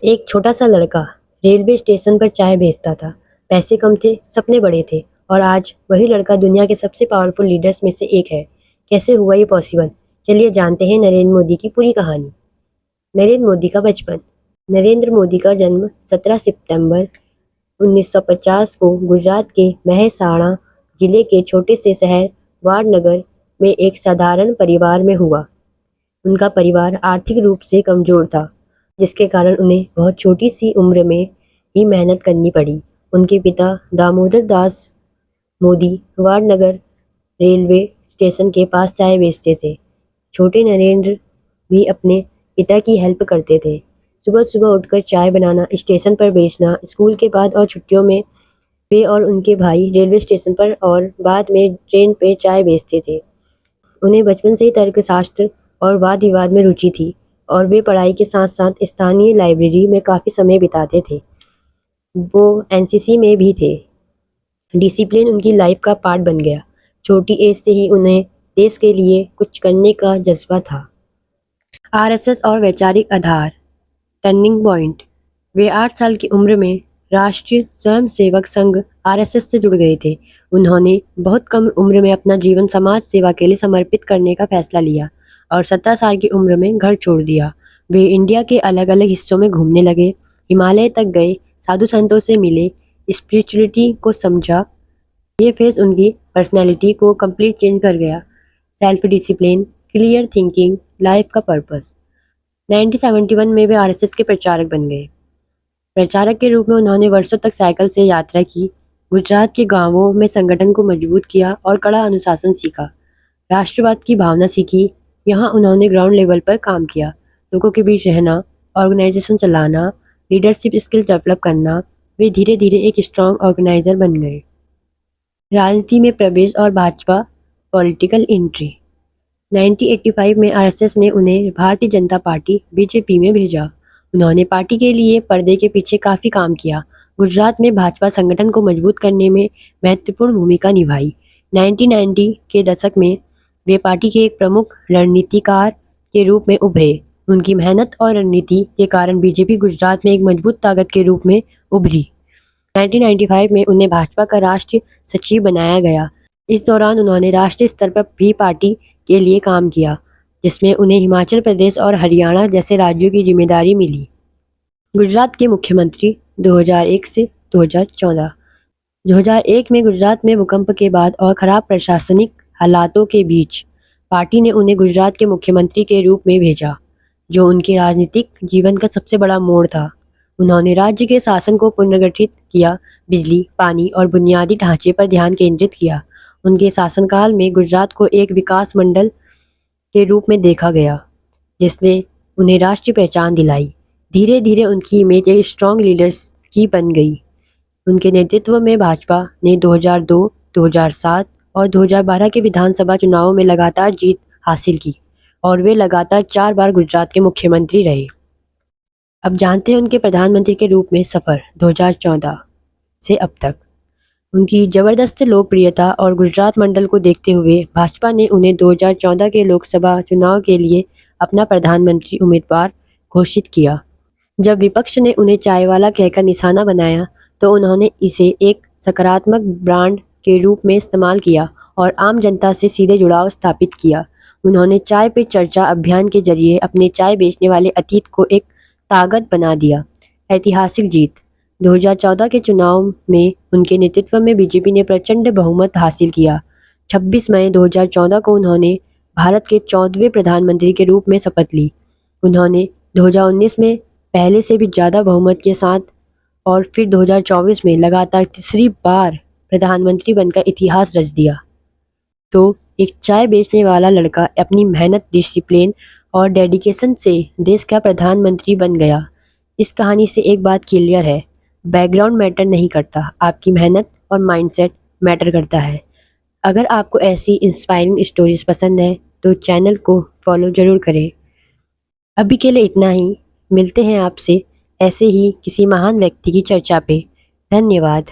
एक छोटा सा लड़का रेलवे स्टेशन पर चाय बेचता था। पैसे कम थे, सपने बड़े थे और आज वही लड़का दुनिया के सबसे पावरफुल लीडर्स में से एक है। कैसे हुआ ये पॉसिबल? चलिए जानते हैं नरेंद्र मोदी की पूरी कहानी। नरेंद्र मोदी का बचपन। नरेंद्र मोदी का जन्म 17 सितंबर 1950 को गुजरात के मेहसाणा जिले के छोटे से शहर वाडनगर में एक साधारण परिवार में हुआ। उनका परिवार आर्थिक रूप से कमजोर था, जिसके कारण उन्हें बहुत छोटी सी उम्र में ही मेहनत करनी पड़ी। उनके पिता दामोदर दास मोदी वाडनगर रेलवे स्टेशन के पास चाय बेचते थे। छोटे नरेंद्र भी अपने पिता की हेल्प करते थे। सुबह सुबह उठकर चाय बनाना, स्टेशन पर बेचना, स्कूल के बाद और छुट्टियों में वे और उनके भाई रेलवे स्टेशन पर और बाद में ट्रेन पे चाय बेचते थे। उन्हें बचपन से ही तर्कशास्त्र और वाद विवाद में रुचि थी और वे पढ़ाई के साथ साथ स्थानीय लाइब्रेरी में काफ़ी समय बिताते थे। वो एनसीसी में भी थे। डिसिप्लिन उनकी लाइफ का पार्ट बन गया। छोटी एज से ही उन्हें देश के लिए कुछ करने का जज्बा था। आरएसएस और वैचारिक आधार। Turning point. वे 8 साल की उम्र में राष्ट्रीय स्वयंसेवक संघ आरएसएस से जुड़ गए थे। उन्होंने बहुत कम उम्र में अपना जीवन समाज सेवा के लिए समर्पित करने का फैसला लिया और 17 साल की उम्र में घर छोड़ दिया। वे इंडिया के अलग अलग हिस्सों में घूमने लगे, हिमालय तक गए, साधु संतों से मिले, स्पिरिचुअलिटी को समझा। ये फेज उनकी पर्सनैलिटी को कंप्लीट चेंज कर गया। Self discipline, clear thinking, life का पर्पस। 1971 में वे आरएसएस के प्रचारक बन गए। प्रचारक के रूप में उन्होंने वर्षों तक साइकिल से यात्रा की, गुजरात के गांवों में संगठन को मजबूत किया और कड़ा अनुशासन सीखा। राष्ट्रवाद की भावना सीखी। यहाँ उन्होंने ग्राउंड लेवल पर काम किया, लोगों के बीच रहना, ऑर्गेनाइजेशन चलाना, लीडरशिप स्किल डेवलप करना। वे धीरे धीरे एक स्ट्रांग ऑर्गेनाइजर बन गए। राजनीति में प्रवेश और भाजपा पॉलिटिकल एंट्री। 1985 में आरएसएस ने उन्हें भारतीय जनता पार्टी बीजेपी में भेजा। उन्होंने पार्टी के लिए पर्दे के पीछे काफ़ी काम किया, गुजरात में भाजपा संगठन को मजबूत करने में महत्वपूर्ण भूमिका निभाई। 1990 के दशक में वे पार्टी के एक प्रमुख रणनीतिकार के रूप में उभरे। उनकी मेहनत और रणनीति के कारण बीजेपी गुजरात में एक मजबूत ताकत के रूप में उभरी। 1995 में उन्हें भाजपा का राष्ट्रीय सचिव बनाया गया। इस दौरान उन्होंने राष्ट्रीय स्तर पर भी पार्टी के लिए काम किया, जिसमें उन्हें हिमाचल प्रदेश और हरियाणा जैसे राज्यों की जिम्मेदारी मिली। गुजरात के मुख्यमंत्री 2001 से 2014। 2001 में गुजरात में भूकंप के बाद और खराब प्रशासनिक हालातों के बीच पार्टी ने उन्हें गुजरात के मुख्यमंत्री के रूप में भेजा, जो उनके राजनीतिक जीवन का सबसे बड़ा मोड़ था। उन्होंने राज्य के शासन को पुनर्गठित किया, बिजली, पानी और बुनियादी ढांचे पर ध्यान केंद्रित किया। उनके शासनकाल में गुजरात को एक विकास मंडल के रूप में देखा गया, जिसने उन्हें राष्ट्रीय पहचान दिलाई। धीरे धीरे उनकी इमेज एक स्ट्रॉन्ग लीडर्स की बन गई। उनके नेतृत्व में भाजपा ने 2002, 2007 और 2012 के विधानसभा चुनावों में लगातार जीत हासिल की और वे लगातार 4 बार गुजरात के मुख्यमंत्री रहे। अब जानते हैं उनके प्रधानमंत्री के रूप में सफ़र 2014 से अब तक। उनकी ज़बरदस्त लोकप्रियता और गुजरात मंडल को देखते हुए भाजपा ने उन्हें 2014 के लोकसभा चुनाव के लिए अपना प्रधानमंत्री उम्मीदवार घोषित किया। जब विपक्ष ने उन्हें चायवाला कहकर निशाना बनाया, तो उन्होंने इसे एक सकारात्मक ब्रांड के रूप में इस्तेमाल किया और आम जनता से सीधे जुड़ाव स्थापित किया। उन्होंने चाय पे चर्चा अभियान के जरिए अपने चाय बेचने वाले अतीत को एक ताकत बना दिया। ऐतिहासिक जीत। 2014 के चुनाव में उनके नेतृत्व में बीजेपी ने प्रचंड बहुमत हासिल किया। 26 मई 2014 को उन्होंने भारत के 14वें प्रधानमंत्री के रूप में शपथ ली। उन्होंने 2019 में पहले से भी ज़्यादा बहुमत के साथ और फिर 2024 में लगातार तीसरी बार प्रधानमंत्री बनकर इतिहास रच दिया। तो एक चाय बेचने वाला लड़का अपनी मेहनत, डिसिप्लिन और डेडिकेशन से देश का प्रधानमंत्री बन गया। इस कहानी से एक बात क्लियर है, बैकग्राउंड मैटर नहीं करता, आपकी मेहनत और माइंडसेट मैटर करता है। अगर आपको ऐसी इंस्पायरिंग स्टोरीज पसंद है तो चैनल को फॉलो ज़रूर करें। अभी के लिए इतना ही। मिलते हैं आपसे ऐसे ही किसी महान व्यक्ति की चर्चा पे। धन्यवाद।